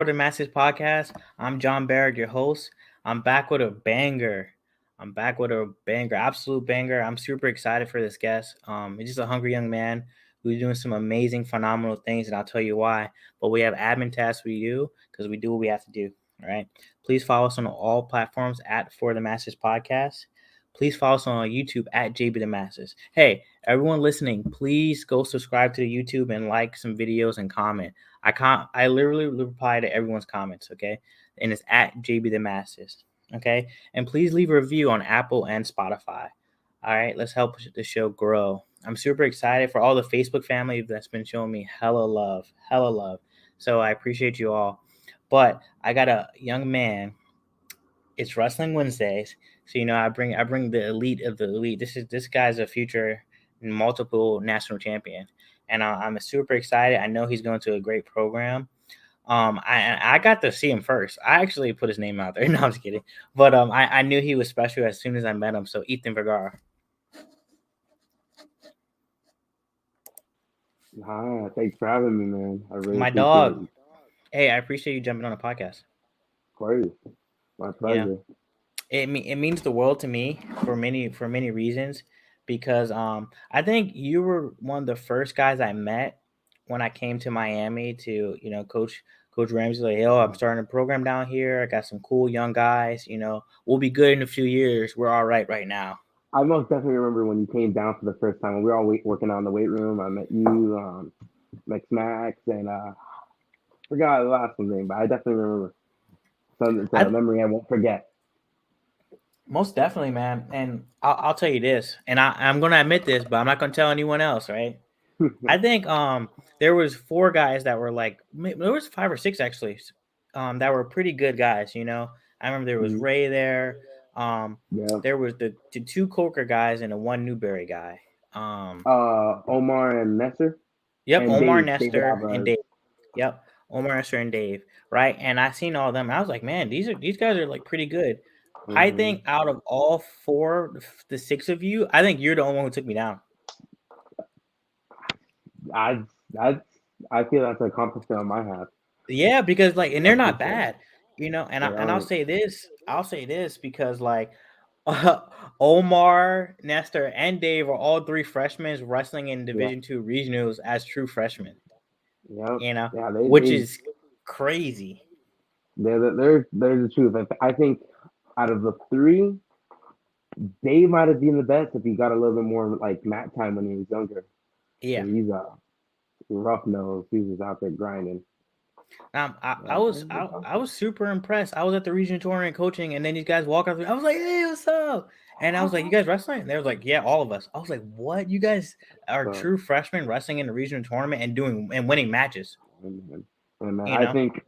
For the Masses podcast. I'm John Barrett, your host. I'm back with a banger. Absolute banger. I'm super excited for this guest. He's just a hungry young man who's doing some amazing, phenomenal things, and I'll tell you why. But we have admin tasks we do because we do what we have to do. All right. Please follow us on all platforms at For the Masses podcast. Please follow us on YouTube at JB the Masses. Hey, everyone listening, please go subscribe to the YouTube and like some videos and comment. I literally reply to everyone's comments, okay? And it's at JB the Masses. Okay. And please leave a review on Apple and Spotify. All right, let's help the show grow. I'm super excited for all the Facebook family that's been showing me hella love, hella love. So I appreciate you all. But I got a young man. It's Wrestling Wednesdays, so I bring the elite of the elite. This guy's a future multiple national champion, and I'm super excited. I know he's going to a great program. I got to see him first. I actually put his name out there. No, I'm just kidding. But I knew he was special as soon as I met him. So Ethan Vergara. Hi, thanks for having me, man. I really My appreciate dog. it. Hey, I appreciate you jumping on the podcast. Of course, my You know, pleasure. it means the world to me for many reasons because I think you were one of the first guys I met when I came to Miami to coach Ramsey, like, yo, I'm starting a program down here. I got some cool young guys. We'll be good in a few years. We're all right now. I most definitely remember when you came down for the first time. When we were all working out in the weight room. I met you, Max, and forgot the last name, but I definitely remember. So it's a I memory I won't forget. Most definitely, man. And I'll tell you this, and I'm gonna admit this, but I'm not gonna tell anyone else, right? I think there was four guys that were like there was five or six actually, that were pretty good guys. I remember there was Mhm. Ray there. Um, Yeah. there was the two Coker guys and the one Newberry guy. Um, Omar and Nestor yep, and Omar David Nestor and Alvarez. Dave. Yep, Omar Nestor and Dave. Right, and I seen all of them. And I was like, man, these guys are like pretty good. I Hmm. think out of all four, the six of you, I think you're the only one who took me down. I that's I feel that's an accomplishment on my half. Yeah, because like, and they're That's for not sure. bad, And They I'll aren't. say this, because like, Omar, Nestor, and Dave are all three freshmen wrestling in Yeah. Division II regionals as true freshmen. Yep. You know, Yeah. which is crazy. They're the truth. I think out of the three, Dave might have been the best if he got a little bit more like mat time when he was younger. Yeah. He's a rough nose. He was out there grinding. I was I was super impressed. I was at the regional tournament coaching, and then these guys walk up to me. I was like, "Hey, what's up?" And I was like, "You guys wrestling?" And they was like, "Yeah, all of us." I was like, "What? You guys are So, true freshmen wrestling in the regional tournament and doing and winning matches?" and You I know? think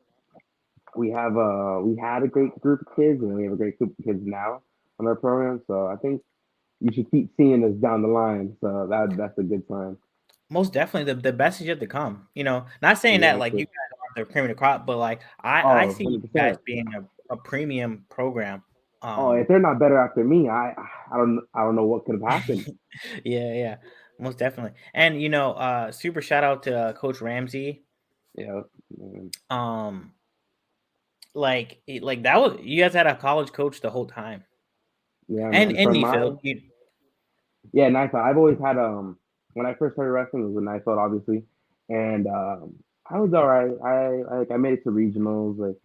we had a great group of kids, and we have a great group of kids now on our program. So I think you should keep seeing us down the line. So that's a good sign. Most definitely, the best is yet to come. Not saying that like Exactly. you guys are the cream of the crop, but like I Oh, see you guys 100%. being a premium program. Oh, if Um, they're not better after me, I don't know what could have happened. yeah, most definitely. And super shout out to Coach Ramsey. Yeah. Man. Um, like that was you guys had a college coach the whole time, Yeah, and man. From my Nefield. Yeah, nice. I've always had when I first started wrestling it was with nice belt, obviously, and I was all right. I made it to regionals, like,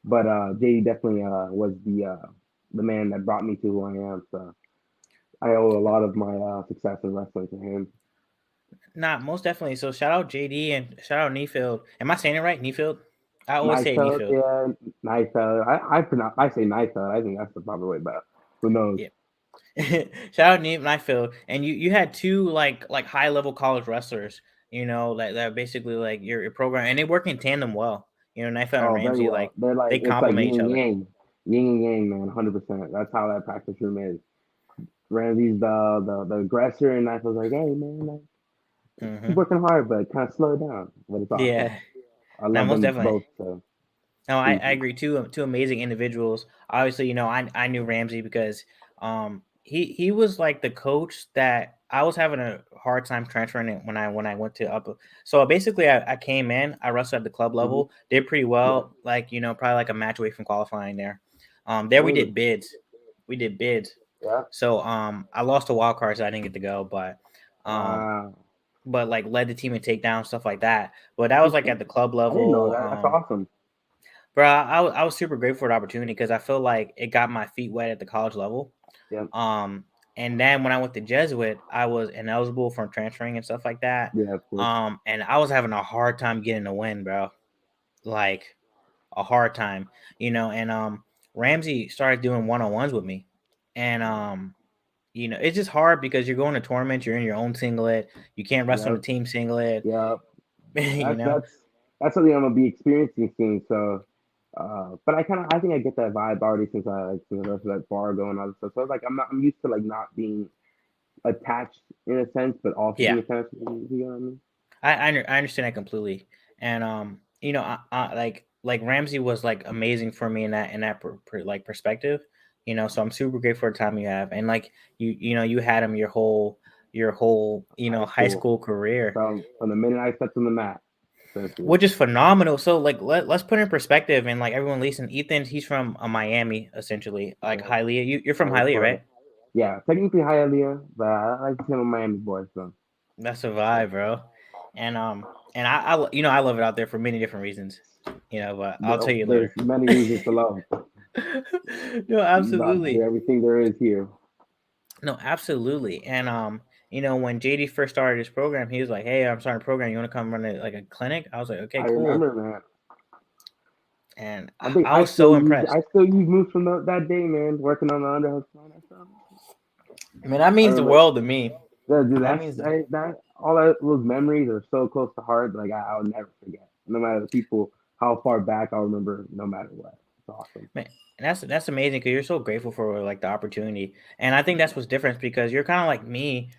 but JD definitely was the man that brought me to who I am. So I owe a lot of my success in wrestling to him. Not most definitely. So shout out JD and shout out Nefield. Am I saying it right? Nefield. I always Nice say belt, Nefield. yeah, nice belt. I say nice belt. I think that's the proper way, but who knows? Yeah. Shout out Nefield. And you had two like high level college wrestlers. That basically like your program, and they work in tandem well. Nefield and Oh, very Ramsey, like well. They're like they it's like complement each other. yin and yang, man. 100%. That's how that practice room is. Ramsey's the aggressor, and I was like, hey man, like, keep Hmm. working hard, but kind of slow it down. But it's awesome. Yeah. I Now love most them definitely. both. So No, I easy. agree. Two amazing individuals. Obviously, I knew Ramsey because he was like the coach that I was having a hard time transferring it when I went to up. So basically, I came in, I wrestled at the club Hmm. level, did pretty Yeah. well, like probably like a match away from qualifying there. There Mm. we did bids. Yeah. So I lost a wild card, so I didn't get to go, um, Wow. but like led the team in takedown stuff like that. But that was like at the club I didn't know level. that. That's awesome. Bro, I was super grateful for the opportunity because I feel like it got my feet wet at the college level. Yeah. Um, and then when I went to Jesuit, I was ineligible for transferring and stuff like that. Yeah, of course. And I was having a hard time getting a win, bro. Like a hard time, And Ramsey started doing one-on-ones with me, and it's just hard because you're going to tournaments, you're in your own singlet, you can't wrestle in Yep. a team singlet, Yep. you That's know. that's that's something I'm gonna be experiencing soon. So, but I think I get that vibe already since I wrestled at Fargo and other stuff. So it's like I'm used to like not being attached in a sense, but also Yeah, being attached. You know what I mean? I understand that completely, and like Ramsey was like amazing for me in that like perspective, So I'm super grateful for the time you have, and like you had him your whole High high school. school career, From the minute I stepped on the mat, essentially. which is phenomenal. So like let's put in perspective, and like everyone listen, Ethan, he's from Miami essentially, like Yeah. Hialeah. You're from Miami, Hialeah, Florida. right? Yeah, technically Hialeah, but I like to say I'm a Miami boy. So That's a yeah. vibe, bro. And I love it out there for many different reasons, But I'll tell you There's later. many reasons to love. No, Not absolutely. everything there is here. No, absolutely. And when JD first started his program, he was like, "Hey, I'm starting a program. You want to come run like a clinic?" I was like, "Okay, I cool." remember, man. And I think I was so impressed. I still use moves from that day, man. Working on the underhook spine. I mean, that I means the remember. world to me. Yeah, dude, That means that all those memories are so close to heart. Like I'll never forget. No matter the people, how far back, I'll remember. No matter what, it's awesome. Man, and that's amazing because you're so grateful for like the opportunity, and I think that's what's different because you're kind of like me.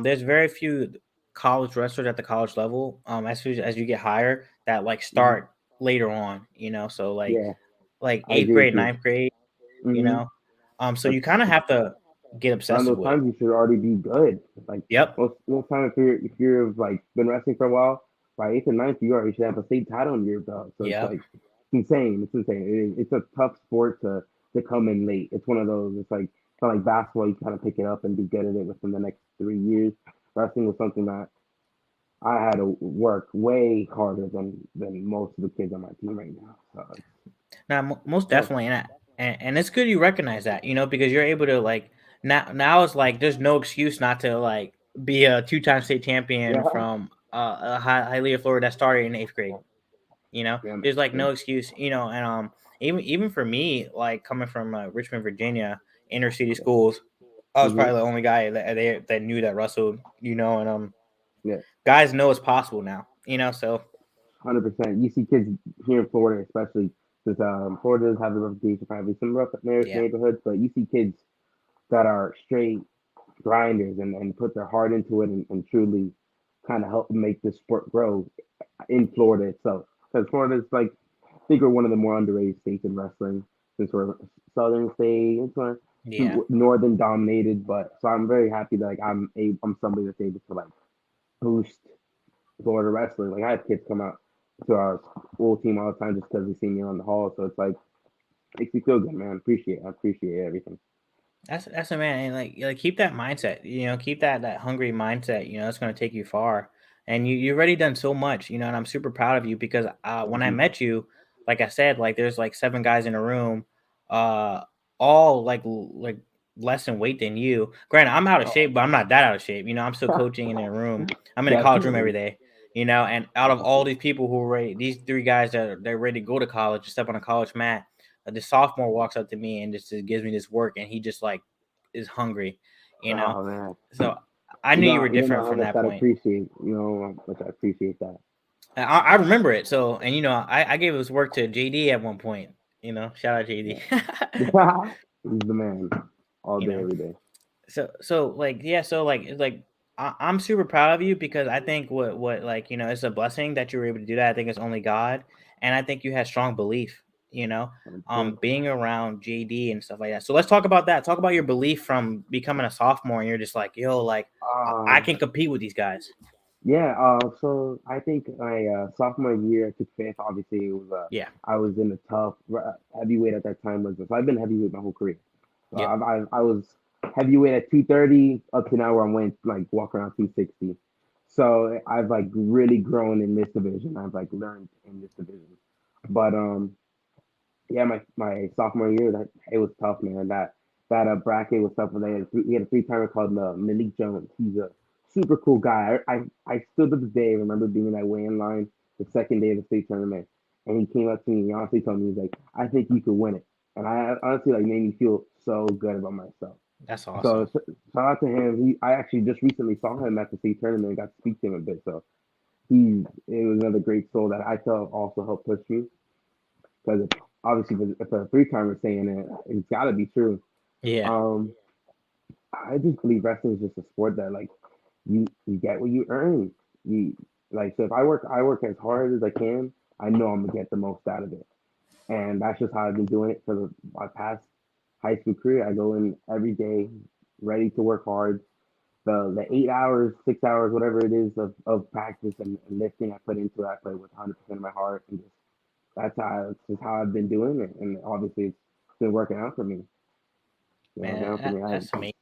There's very few college wrestlers at the college level. As you get higher, that like Hmm. start later on. So Yeah, like I eighth agree with grade, you. ninth grade. You Hmm. know, so you That's kind of have to get around obsessive those with it. times you should already be good. Like Yep. most time if you're like been wrestling for a while, by eighth or ninth you already should have a state title under your belt. So it's Yep. like it's insane. It's insane. It's a tough sport to come in late. It's one of those. It's not like basketball. You kind of pick it up and be good at it within the next 3 years. Wrestling was something that I had to work way harder than most of the kids on my team right now. So Now, most tough. definitely, and it's good you recognize that, because you're able to like now it's like there's no excuse not to like be a two-time state champion Yeah. from Hialeah, Florida that started in eighth grade. Yeah. There's like Yeah. no excuse, and even for me, like coming from Richmond, Virginia, inner city schools, I was Hmm. probably the only guy that knew that wrestled, and Yeah. guys know it's possible now, so 100%. You see kids here in Florida, especially since Florida does have the reputation for probably some rough yeah, neighborhoods, but you see kids that are straight grinders and put their heart into it and truly kind of help make this sport grow in Florida itself. Because Florida is like, I think we're one of the more underrated states in wrestling since we're a southern state. yeah. Northern dominated, but so I'm very happy that like I'm somebody that's able to like boost Florida wrestling. Like I have kids come out to our school team all the time just because they see me on the hall. So it's like makes me feel good, man. I appreciate everything. That's a man, and like keep that mindset, keep that hungry mindset, that's gonna take you far. And you've already done so much, and I'm super proud of you because when Thank I you. met you, like I said, like there's like seven guys in a room, uh, all like less in weight than you. Granted, I'm out of Oh, shape, but I'm not that out of shape. I'm still coaching in a room. I'm in a college room every definitely. day. And out of all Awesome. these people who are ready, these three guys they're ready to go to college, step on a college mat. The sophomore walks up to me and just gives me this work, and he just like is hungry, you know. Oh man. So I knew you were You don't know different how from much that I'd point. appreciate. You know how much I appreciate that. I remember it. So, and I gave this work to JD at one point. Shout out JD. Yeah. He's the man all you day, know, every day. so like yeah, so like I'm super proud of you because I think what like it's a blessing that you were able to do that. I think it's only God, and I think you had strong belief. you know, 100%. being around JD and stuff like that. So let's talk about that. Talk about your belief from becoming a sophomore and you're just like, yo, like I Um, can compete with these guys. yeah. So I think my sophomore year, I took fifth. Obviously, it was Yeah. I was in the tough heavyweight at that time. So I've been heavyweight my whole career. So Yep. I was heavyweight at 230 up to now where I'm weighing like walk around 260. So I've like really grown in this division. I've like learned in this division. But yeah, my sophomore year, that it was tough, man. That bracket was tough. We had a three timer called Malik Jones. He's a super cool guy. I still to this day remember being in that weigh-in line the second day of the state tournament, and he came up to me and honestly told me, he's like, "I think you could win it," and I honestly like made me feel so good about myself. That's So awesome. shout out to him. I actually just recently saw him at the state tournament and got to speak to him a bit. So it was another great soul that I felt also helped push me because obviously if a three timer saying it, it's got to be true. Yeah. Um, I just believe wrestling is just a sport that like you get what you earn. You like so if I work as hard as I can. I know I'm gonna get the most out of it, and that's just how I've been doing it for my past high school career. I go in every day, ready to work hard. The 8 hours, 6 hours, whatever it is of practice and lifting I put into it, I play with 100% of my heart, and just that's just how I've been doing it, and obviously it's been working out for me. Working Man, out for me. that's amazing.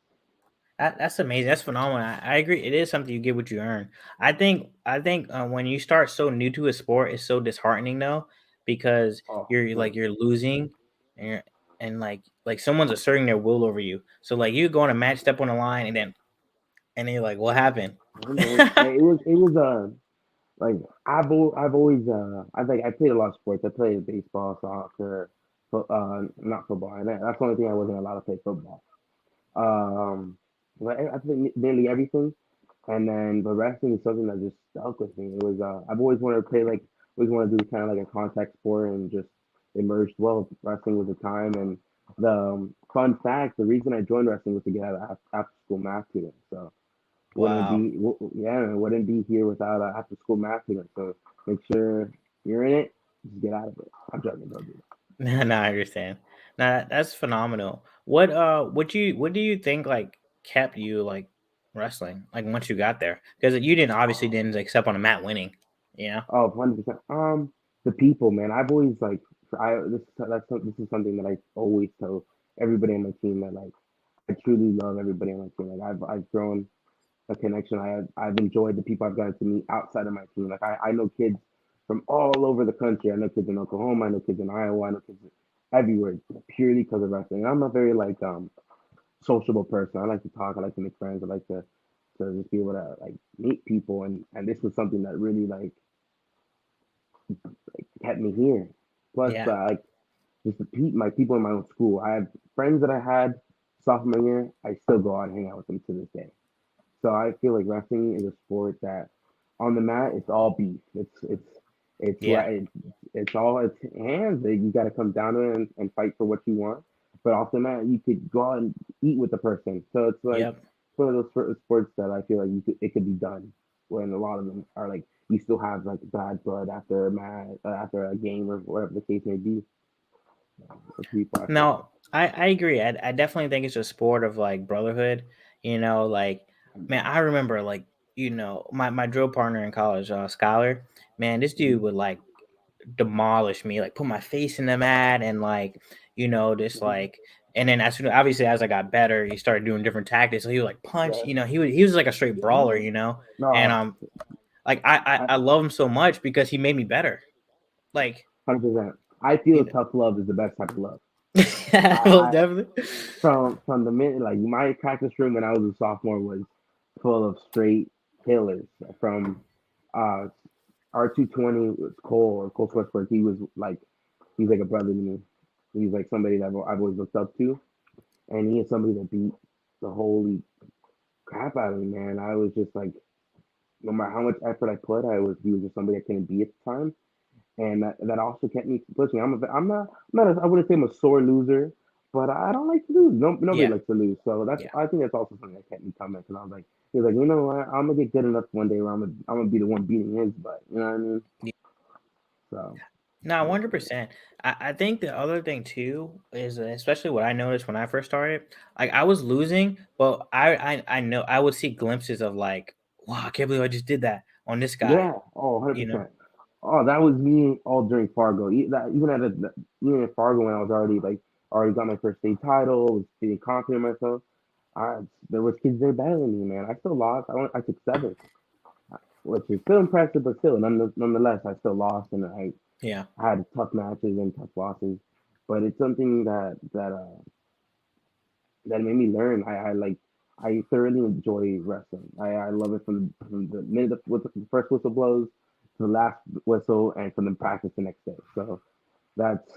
That's amazing. That's phenomenal. I agree. It is something you get what you earn. I think when you start so new to a sport, it's so disheartening though, because Oh, you're like man. you're losing, and like someone's asserting their will over you. So like you go on a match, step on the line, and then you're like, what happened? Yeah, man. It was like I've always I played a lot of sports. I played baseball, soccer, not football, and that's the only thing I wasn't allowed to play football. Um, but I played nearly everything, and then the wrestling is something that just stuck with me. It was I've always wanted to play like always wanted to do kind of like a contact sport and just immersed well. Wrestling was the time, and the fun fact: the reason I joined wrestling was to get out of after school math tutoring. So Wow. yeah, wouldn't be here without after school math tutoring. So make sure you're in it, just get out of it. I'm joking, don't do that. No, I understand. Now that's phenomenal. What do you think like kept you like wrestling like once you got there? Because you didn't obviously Oh, didn't like step on a mat winning. You know. 100%. The people, man. I've always like this is something that I always tell everybody on my team that like I truly love everybody on my team. Like I've grown a connection. I've enjoyed the people I've gotten to meet outside of my team. Like I know kids from all over the country. I know kids in Oklahoma. I know kids in Iowa. I know kids everywhere purely because of wrestling. And I'm a very like sociable person. I like to talk. I like to make friends. I like to just be able to like meet people. And this was something that really like kept me here. Plus, Yeah. like just my people in my own school. I have friends that I had sophomore year. I still go out and hang out with them to this day. So I feel like wrestling is a sport that on the mat it's all beef. It's Yeah. it's all it's hands. Like, you got to come down to it and fight for what you want. But off the mat, you could go out and eat with the person. So it's like Yep. one of those sports that I feel like it could be done. When a lot of them are like you still have like bad blood after a match, after a game or whatever the case may be. It's pretty popular. No, I agree. I definitely think it's a sport of like brotherhood. You know, like man, I remember like my drill partner in college, Scholar. Man, this dude would like demolish me, like put my face in the mat and like just like. And then as soon obviously as I got better, he started doing different tactics. So he would like punch. Yeah. He was like a straight brawler. And No, like I I I love him so much because he made me better. Like 100%. I you feel know, tough love is the best type of love. most I definitely. from the minute like my practice room when I was a sophomore was full of straight killers. From uh R220 was Cole Sweatberg. He's like a brother to me. He's like somebody that I've always looked up to, and he is somebody that beat the holy crap out of me, man. I was just like, no matter how much effort I put, he was just somebody I couldn't be at the time, and that also kept me pushing. I wouldn't say I'm a sore loser, but I don't like to lose. Nobody Yeah, likes to lose, so yeah. I think that's also something that kept me coming. Because I was like, he was like, you know what, I'm gonna get good enough one day where I'm gonna be the one beating his butt. You know what I mean? So No, 100%. I think the other thing too is especially what I noticed when I first started. Like I was losing, but I know I would see glimpses of like, wow, I can't believe I just did that on this guy. Yeah, oh, You know? 100%. Oh, that was me all during Fargo. Even at Fargo when I was already like already got my first state title, was feeling confident in myself. I there was kids there better than me, man. I still lost. I took seven, which is still impressive, but still, nonetheless, I still lost, and Yeah. I had tough matches and tough losses. But it's something that made me learn. I thoroughly enjoy wrestling. I love it from the minute the first whistle blows to the last whistle, and from the practice the next day. So that's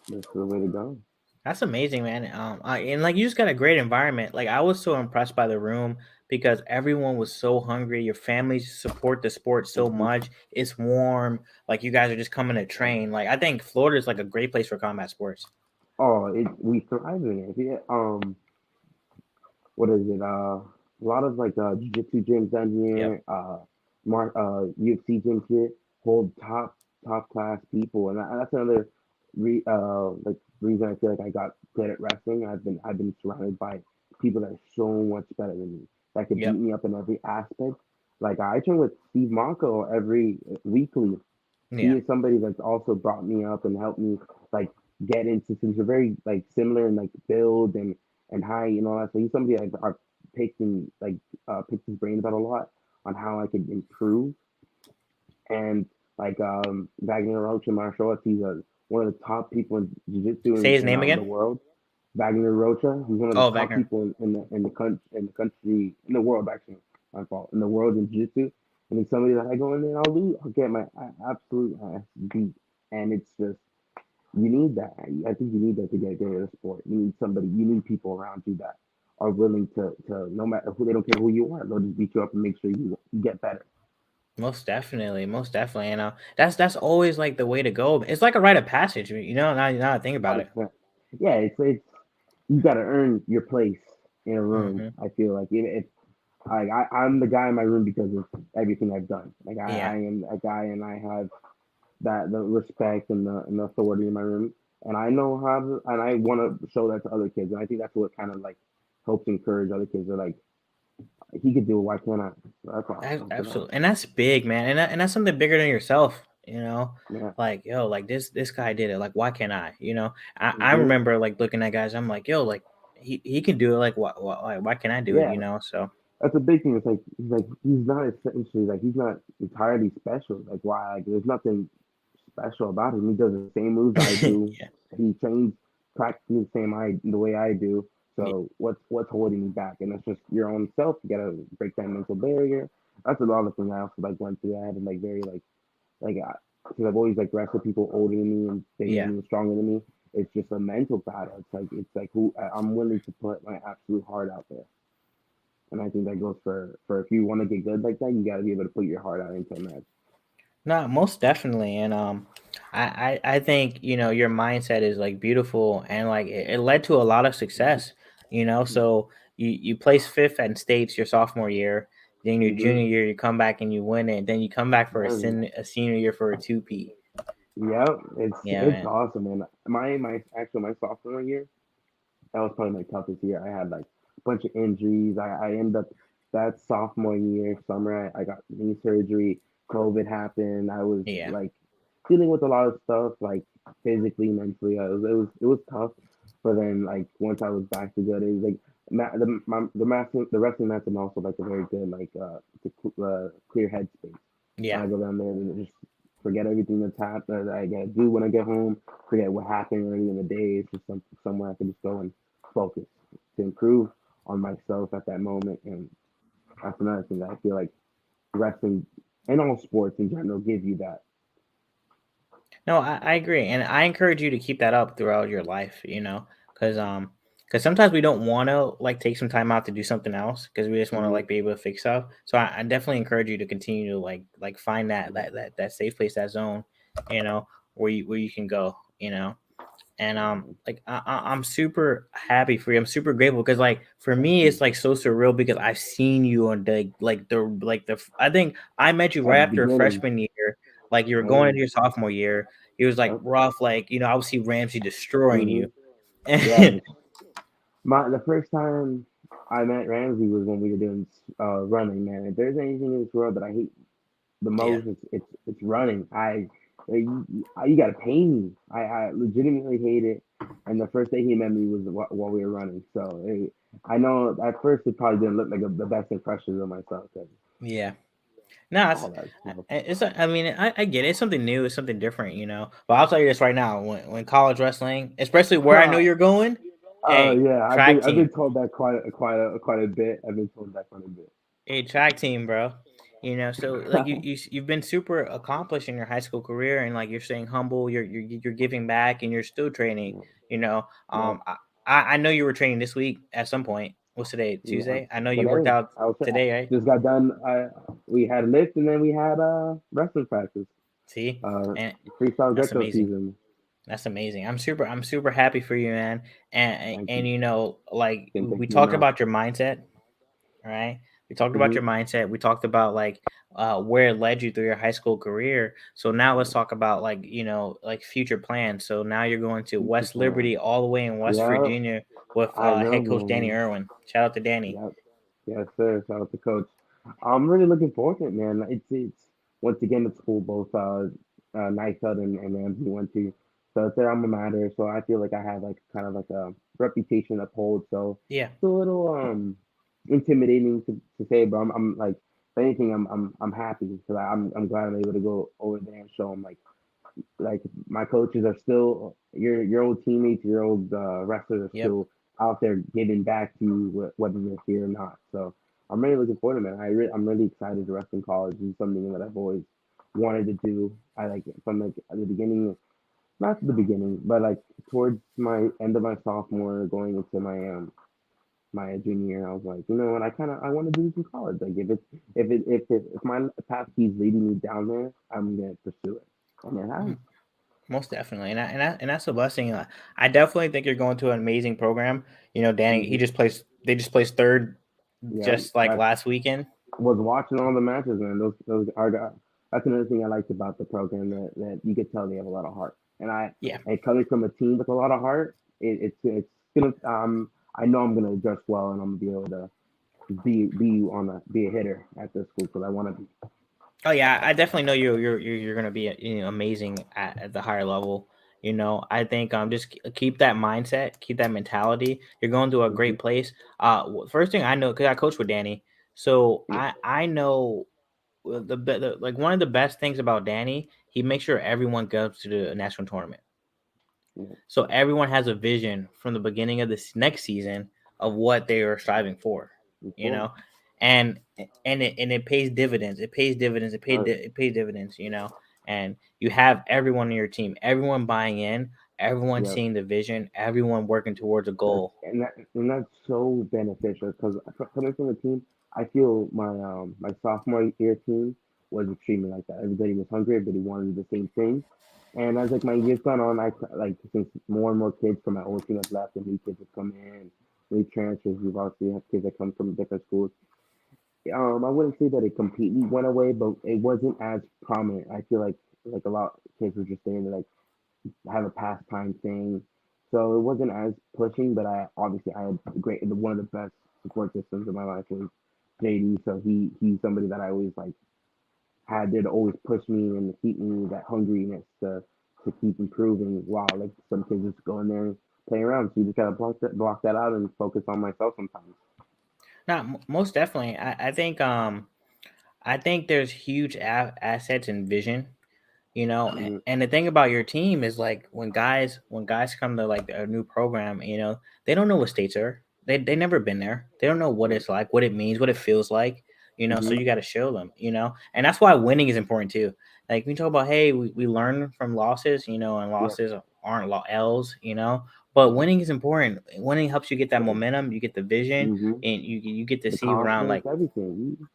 that's the way to go. That's amazing, man. And like you just got a great environment. Like I was so impressed by the room because everyone was so hungry. Your families support the sport so Mhm. much. It's warm. Like you guys are just coming to train. Like I think Florida is like a great place for combat sports. Oh, we thrive in it. Yeah, what is it? A lot of like jiu-jitsu gyms down Yep. here, UFC gyms here hold top class people, and that's another reason I feel like I got good at wrestling. I've been surrounded by people that are so much better than me that could beat Yep. me up in every aspect. Like I train with Steve Monko every weekly. He Yeah. is somebody that's also brought me up and helped me like get into things. We're very like similar in like build and height and all that. So he's somebody I've picked and like picked his brain about a lot on how I could improve. And like Wagner Rocha martial arts, he's one of the top people in jiu-jitsu Say his name the again. world. Wagner Rocha, he's one of the Oh, top Wagner. people in the country in the world actually. My fault in the world in jiu-jitsu. And he's somebody that I go in there and I'll lose. I'll get my absolute ass beat. And it's just you need that. I think you need that to get good at a sport. You need somebody. You need people around you that are willing to no matter who they don't care who you are. They'll just beat you up and make sure you get better. Most definitely, most definitely. And that's always like the way to go. It's like a rite of passage, you know. Now I think about it. 100%. Yeah, it's you got to earn your place in a room. Hmm. I feel like it's like I'm the guy in my room because of everything I've done. Like I Yeah. am a guy and I have the respect and the authority in my room, and I know how to, and I want to show that to other kids, and I think that's what kind of like helps encourage other kids. They're like, he could do it, why can't I? So that's awesome for them. Absolutely, and that's big, man, and that's something bigger than yourself. You know, Yeah. like yo, like this guy did it. Like why can't I? You know, I Hmm. remember like looking at guys. I'm like, yo, like he can do it. Like why can't I do it? Yeah, You know, so that's a big thing. It's like he's not essentially like he's not entirely special. Like why? Like there's nothing special about him. He does the same moves I do. yeah, He trains practically the way I do. yeah, So what's holding me back? And that's just your own self. You gotta break that mental barrier. That's another thing I also like went through. I had to like very like because I've always like wrestled people older than me and bigger than yeah. me and stronger than me. It's just a mental battle. It's like who I'm willing to put my absolute heart out there. And I think that goes for if you want to get good like that, you got to be able to put your heart out into a match. No, most definitely, and I think your mindset is like beautiful, and like it led to a lot of success. You know, so you place fifth at states your sophomore year, then your Mm-hmm. junior year you come back and you win it, then you come back for a senior year for a two P. Yeah, Yeah, it's man. awesome, man. My sophomore year, that was probably my toughest year. I had like a bunch of injuries. I ended up that sophomore year summer. I got knee surgery. COVID happened. I was Yeah, like dealing with a lot of stuff, like physically, mentally. It was tough. But then like once I was back to good, it was like the wrestling match and also like a very good like clear headspace. yeah. I go down there and just forget everything that I gotta do when I get home. Forget what happened earlier in the day. It's just somewhere I can just go and focus to improve on myself at that moment. And that's another thing that I feel like wrestling and all sports in general give you that. No, I agree, and I encourage you to keep that up throughout your life. Because because sometimes we don't want to like take some time out to do something else because we just want to Hmm. like be able to fix stuff. So I definitely encourage you to continue to like find that safe place, that zone, where you can go. And like I'm super happy for you. I'm super grateful because like for me it's like so surreal because I've seen you on the I think I met you At right the after a beginning, freshman year. Like you were going hey, into your sophomore year. He was like Yep. rough, like I would see Ramsey destroying Hmm. you. Yeah. The first time I met Ramsey was when we were doing running. Man, if there's anything in this world that I hate the Yeah. most, it's running. You gotta pay me. I legitimately hate it. And the first day he met me was while we were running. So I know at first it probably didn't look like the best impressions of myself. 'Cause Yeah. No, all that stuff. I mean, I get it. It's something new. It's something different. But I'll tell you this right now: when college wrestling, especially where I know you're going, hey, Yeah, track I've been team. told that quite a bit. I've been told that quite a bit. A track team, bro. So like you've been super accomplished in your high school career, and like you're staying humble, you're giving back, and you're still training. You know, Yep. um, I know you were training this week at some point. What's today? Yeah. Tuesday. I know you worked Today, out I today, right? just got done. We had lift and then we had wrestling practice. See, Uh, and Freestyle that's Greco amazing. season. That's amazing. I'm super happy for you, man. Thank And you. like Can't thank we you talked enough. about your mindset. Right? We talked about Hmm. your mindset. We talked about like where it led you through your high school career. So now let's talk about like like future plans. So now you're going to Future West plan. Liberty, all the way in West Yeah, Virginia, with I know, head coach Danny man. Irwin. Shout out to Danny. Yep. Yes, sir. Shout out to coach. I'm really looking forward to it, man. It's once again it's cool. Both Nefield and Ramsey went to. So it's their alma mater. So I feel like I have like kind of like a reputation to uphold. So Yeah. it's a little intimidating to say, but I'm like if anything I'm happy because I'm glad I'm able to go over there and show them like my coaches are still your old teammates, your old wrestlers are Yep. still out there giving back to you whether they're here or not. So I'm really looking forward to it, man. I'm really excited to wrestle in college. It's something that I've always wanted to do. I like it from like the beginning, not the beginning, but like towards my end of my sophomore, going into my junior year, I was like, you know what, I want to do this in college. Like if my path keeps leading me down there, I'm gonna pursue it. And it has. Mhm. Most definitely, and that's a blessing. I definitely think you're going to an amazing program. Danny, he Hmm. just placed. They just placed third, Yeah, just like that last weekend. was watching all the matches, man. Those are that's another thing I liked about the program that you could tell they have a lot of heart. Yeah. And coming from a team with a lot of heart, it's gonna I know I'm gonna adjust well and I'm gonna be able to be a hitter at this school because I want to be. Oh yeah, I definitely know you're gonna be amazing at the higher level. I think just keep that mindset, keep that mentality. You're going to a Hmm. great place. First thing I know, because I coach with Danny, so I know like one of the best things about Danny, he makes sure everyone goes to the national tournament. Yeah, So everyone has a vision from the beginning of this next season of what they are striving for, you before. know, and it pays dividends. It pays dividends. It pays dividends. And you have everyone on your team, everyone buying in, everyone Yeah, seeing the vision, everyone working towards a goal. that's so beneficial because coming from a team, I feel my sophomore year team was extremely like that. Everybody was hungry. Everybody wanted the same thing. And as like my years gone on, I like since more and more kids from my old team have left and new kids have come in, new transfers. We've obviously have kids that come from different schools. I wouldn't say that it completely went away, but it wasn't as prominent. I feel like a lot of kids were just there to like have a pastime thing. So it wasn't as pushing, but I had one of the best support systems in my life was JD. So he's somebody that I always like had there to always push me and keep me that hungriness to keep improving. While like some kids just go in there and play around, so you just gotta block that out and focus on myself sometimes. Not most definitely. I think there's huge assets and vision. Hmm. And the thing about your team is like when guys come to like a new program, they don't know what states are. They never been there. They don't know what Yep. it's like, what it means, what it feels like. So Hmm. you got to show them. And that's why winning is important too. Like we talk about, hey, we learn from losses, and Yep. losses aren't L's, but Yep. winning is important. Winning helps you get that momentum, you get the vision, Hmm. and you get to The see around confidence, like, everything.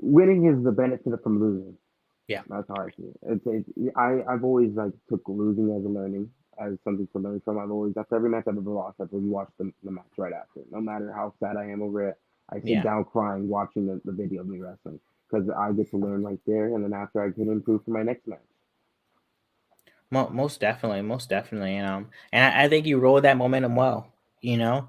Winning is the benefit from losing. yeah, That's how I see it. I've always like took losing as a learning, as something to learn from. I've always after every match I've ever lost, I've rewatched the match right after. No matter how sad I am over it, I sit yeah. down crying watching the video of me wrestling because I get to learn right there, and then after I can improve for my next match. Most definitely, most definitely, and I think you rode that momentum well. You know,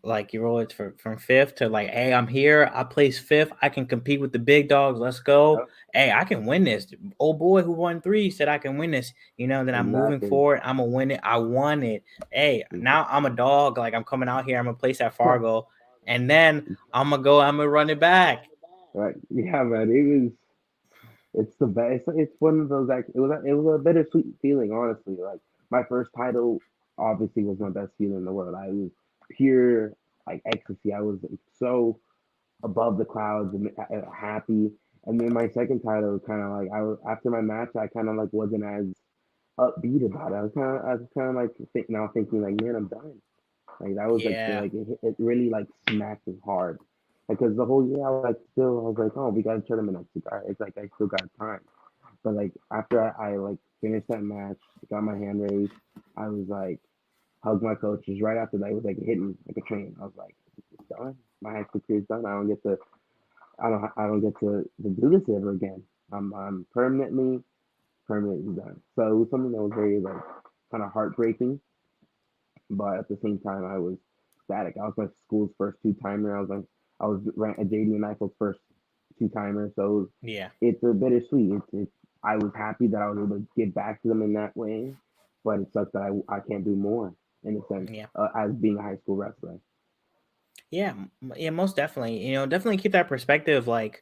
like you rolled it from fifth to like, hey, I'm here. I placed fifth. I can compete with the big dogs. Let's go. Yep, Hey, I can win this. Old boy who won three said I can win this. Then I'm moving exactly. forward. I'm gonna win it. I won it. Hey, now I'm a dog. Like I'm coming out here. I'm gonna place at Fargo, and then I'm gonna go. I'm gonna run it back. Right. Yeah, man. It's the best. It's one of those like it was a bittersweet feeling, honestly. Like my first title obviously was my best feeling in the world. I was pure like ecstasy. I was like, so above the clouds and happy. And then my second title kind of like I was after my match, I kind of like wasn't as upbeat about it. I was kind of like now thinking like, man, I'm done. Like that was like Yeah, it really like smacked me hard. Because the whole year I was like still I was like, oh, we got a tournament next week. All right, it's like I still got time. But like after I like finished that match, got my hand raised, I was like hugged my coach. Just right after that, it was like hitting like a train. I was like, it's done. My high school career's done. I don't get to do this ever again. I'm permanently done. So it was something that was very like kind of heartbreaking, but at the same time I was ecstatic. I was my school's first two timer. I was ranked at JD and Eiffel's first two timer. So yeah. it's a bittersweet. It's I was happy that I was able to give back to them in that way, but it sucks that I can't do more in a sense Yeah. as being a high school wrestler. Yeah, yeah, most definitely. Definitely keep that perspective, like,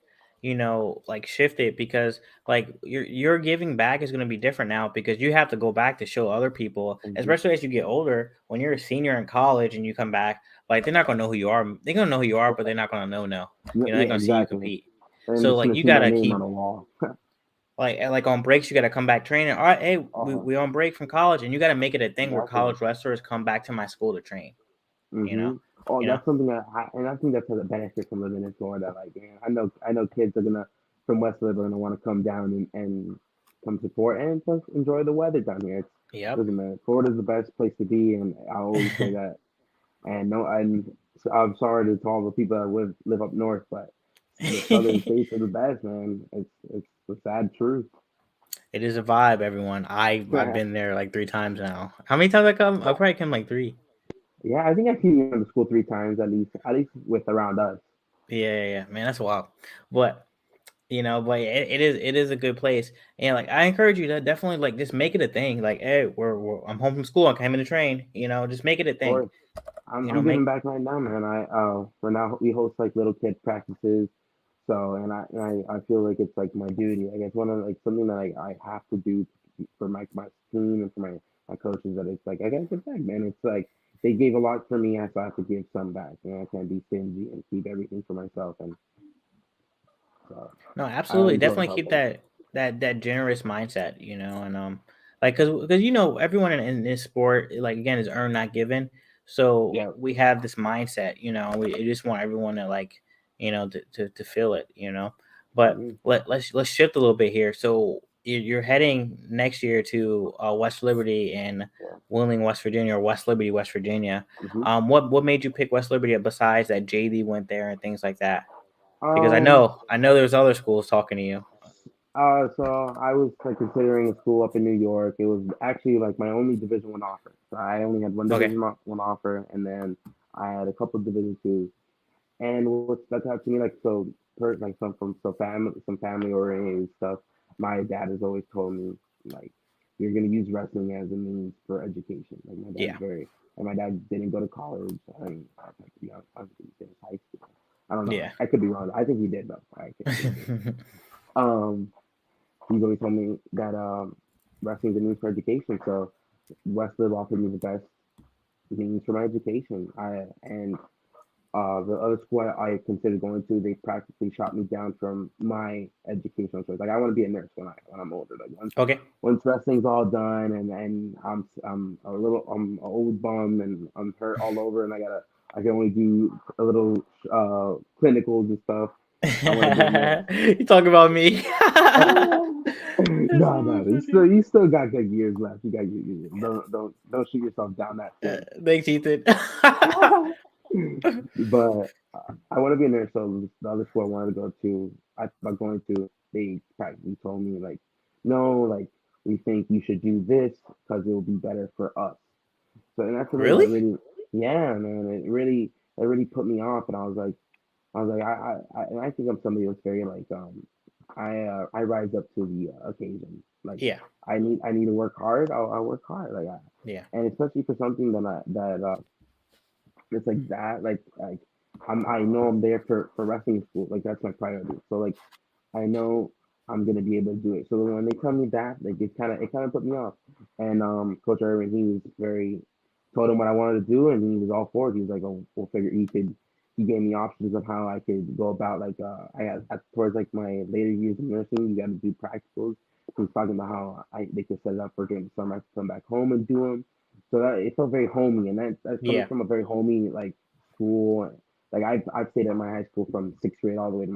like shift it because like your giving back is going to be different now because you have to go back to show other people, Hmm. especially as you get older. When you're a senior in college and you come back, like they're not going to know who you are. They're going to know who you are, but they're not going to know no. They're Yeah, going to see you exactly. compete. And So just like gonna you see my gotta name on keep the wall. like on breaks, you gotta come back training. All right, hey, we, Uh-huh. we on break from college, and you gotta make it a thing where Exactly. college wrestlers come back to my school to train. You know, Hmm. Oh, you know. that's something and I think that's a benefit from living in Florida. Like, man, I know kids are gonna from Westlake are gonna want to come down and come support and just enjoy the weather down here. Yep. Listen, man, Florida's the best place to be, and I always say that. And no, I'm sorry to all the people that live up north, but the southern states are the best, man. It's the sad truth. It is a vibe, everyone. I've been there like three times now. How many times I come? I probably come like three. Yeah, I think I've seen you in the school three times at least with around us. Yeah, yeah, yeah. Man, that's wild. But but it is a good place. And like I encourage you to definitely like just make it a thing. Like, hey, I'm home from school. I came in to train. Just make it a thing. Or I'm giving Make back right now, man. We're now we host like little kid practices. So and I feel like it's like my duty. I guess one of like something that I have to do for my team and for my coaches that it's like I gotta give back, man. It's like they gave a lot for me, so I have to give some back. I can't be stingy and keep everything for myself. And so No, I absolutely. enjoy Definitely keep helping. that generous mindset, and like because everyone in this sport, like again, is earned not given. So Yeah. we have this mindset, we just want everyone to like, to feel it. But Mhm. let's shift a little bit here. So you're heading next year to West Liberty in Yeah. Wheeling, West Virginia, or West Liberty, West Virginia. Hmm. What made you pick West Liberty besides that JD went there and things like that? Because I Um. know I know there's other schools talking to you. So I was like considering a school up in New York. It was actually like my only Division One offer. So I only had one Okay. Division One offer, and then I had a couple of Division Twos. And what stuck out to me, like like some family oriented stuff. My dad has always told me like you're gonna use wrestling as a means for education. Like Yeah. my dad didn't go to college. I mean, to be honest, I don't think he finished high school. I don't know. Yeah. I could be wrong. I think he did though. I think he did. Um, he's always told me that wrestling is a means for education. So Westlake offered me the best means for my education. The other school I considered going to, they practically shot me down from my educational choice. Like I want to be a nurse when I'm older. Like Okay. once wrestling's all done and I'm an old bum and I'm hurt all over and I can only do a little clinicals and stuff. I want to be a nurse. You talk about me. No, no, you still got good years left. You got good years. Don't shoot yourself down that soon. Thanks, Ethan. But I want to be a nurse. So the other school I wanted to go to, I thought about going to. They practically told me like, no, like we think you should do this because it will be better for us. So and that's something that Really? really, yeah, man, it really put me off, and I was like, and I think I'm somebody that's very like, I rise up to the occasion. Like, Yeah. I need to work hard. I'll work hard. Yeah. And especially for something that it's like that. I know I'm there for wrestling school. Like that's my priority. So like I know I'm gonna be able to do it. So when they tell me that, like it kind of put me off. And Coach Irvin, he was very told him what I wanted to do, and he was all for it. He was like, "Oh, we'll figure." He gave me options of how I could go about I had towards like my later years of nursing, you got to do practicals. He was talking about how they could set it up for during the summer. I could come back home and do them. So that it felt very homey, and that's coming Yeah. from a very homey like school. Like I've stayed at my high school from sixth grade all the way to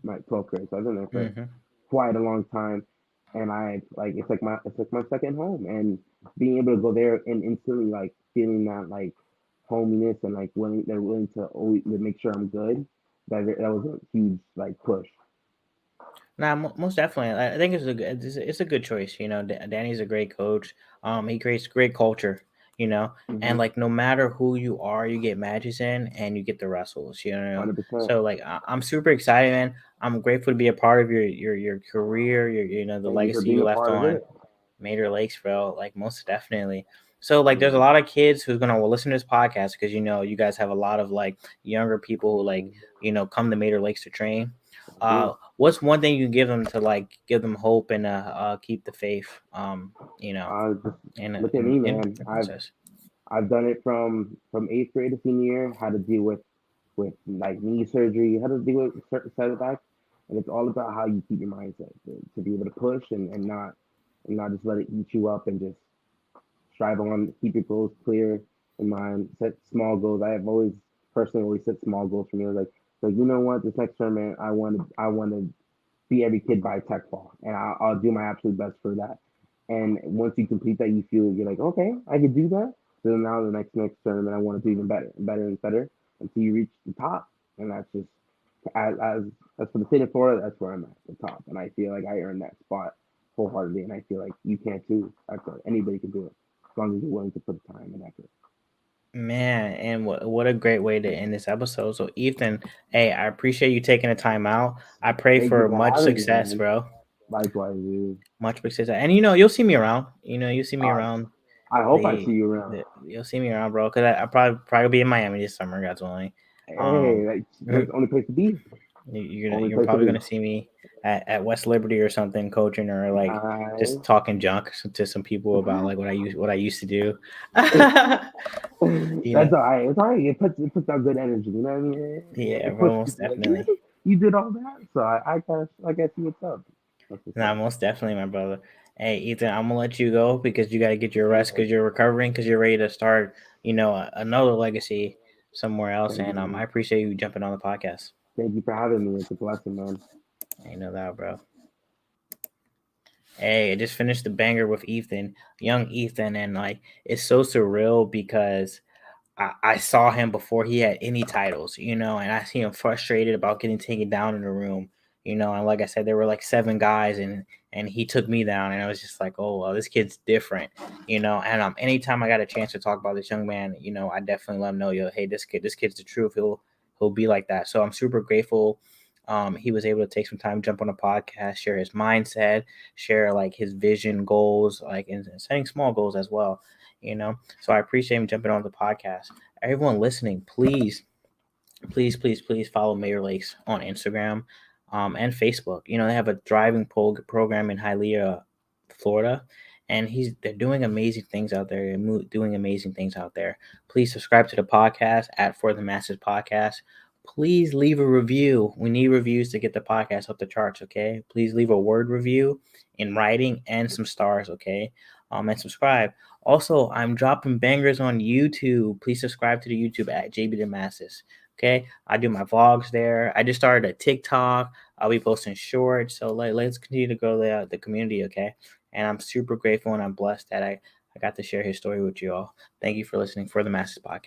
my 12th grade. So I've been there for Mm-hmm. quite a long time, and I like it's like my second home, and being able to go there and instantly like feeling that like hominess and like they're willing to always to make sure I'm good. That was a huge like push. Nah, most definitely. I think it's a good choice. Danny's a great coach. He creates great culture. And Mm-hmm. like no matter who you are, you get matches in and you get the wrestles. 100%. So like I'm super excited, man. I'm grateful to be a part of your career. The Thank you for legacy being you a left part of on it. Materlakes, bro. Like most definitely. So like there's a Yeah. lot of kids who's gonna listen to this podcast because you guys have a lot of like younger people who like come to Materlakes to train. I do. What's one thing you can give them to like give them hope and keep the faith? Just In look at me, in man. the process. I've done it from eighth grade to senior year. How to deal with like knee surgery, how to deal with certain setbacks, and it's all about how you keep your mindset to be able to push and not just let it eat you up and just strive on, keep your goals clear in mind, set small goals. I have always personally always set small goals for me. I was like you know what, this next tournament I want to be every kid by tech fall, and I'll do my absolute best for that. And once you complete that, you feel you're like, okay, I could do that. So now the next tournament, I want to do even better and better and better until you reach the top. And that's just as for the state of Florida, that's where I'm at, the top. And I feel like I earned that spot wholeheartedly. And I feel like you can too. Anybody can do it as long as you're willing to put the time and effort. Man, and what a great way to end this episode. So Ethan, hey, I appreciate you taking the time out. I pray Thank you for for much having me, success, man. bro. Likewise, dude. Much success. And you'll see me around. You'll see me Uh, around I hope I see you around. you'll see me around, bro. Because I probably be in Miami this summer, God's willing. Hey, Um, that's the only place to be. you're Only you're place to probably be. gonna see me at West Liberty or something, coaching or like Nice. just talking junk to some people about like what I used to do. you That's know, all right. It's all right. It puts out good energy. You know what I mean? yeah, It bro, pushes most you. Like definitely. you did all that, so I guess see what's up. That's what's Nah, up. most definitely, my brother. Hey, Ethan, I'm gonna let you go because you got to get your Yeah. rest because you're recovering because you're ready to start, another legacy somewhere else. Thank you, And I man. appreciate you jumping on the podcast. Thank you for having me. It's a blessing, man. I know that, bro. Hey, I just finished the banger with Ethan, young Ethan, and like it's so surreal because I saw him before he had any titles, and I see him frustrated about getting taken down in the room, and like I said, there were like seven guys and he took me down and I was just like, oh well, this kid's different, and anytime I got a chance to talk about this young man, I definitely let him know, hey, this kid's the truth. He'll be like that. So I'm super grateful. He was able to take some time, jump on a podcast, share his mindset, share like his vision, goals, like and setting small goals as well. So I appreciate him jumping on the podcast. Everyone listening, please follow Materlakes on Instagram and Facebook. They have a driving program in Hialeah, Florida, and they're doing amazing things out there. Doing amazing things out there. Please subscribe to the podcast at For the Masses Podcast. Please leave a review. We need reviews to get the podcast up the charts. Okay. Please leave a word review in writing and some stars. Okay. And subscribe. Also, I'm dropping bangers on YouTube. Please subscribe to the YouTube at JB the Masses. Okay, I do my vlogs there. I just started a TikTok. I'll be posting shorts. So let's continue to grow the community. Okay, and I'm super grateful and I'm blessed that I got to share his story with you all. Thank you for listening For the Masses podcast.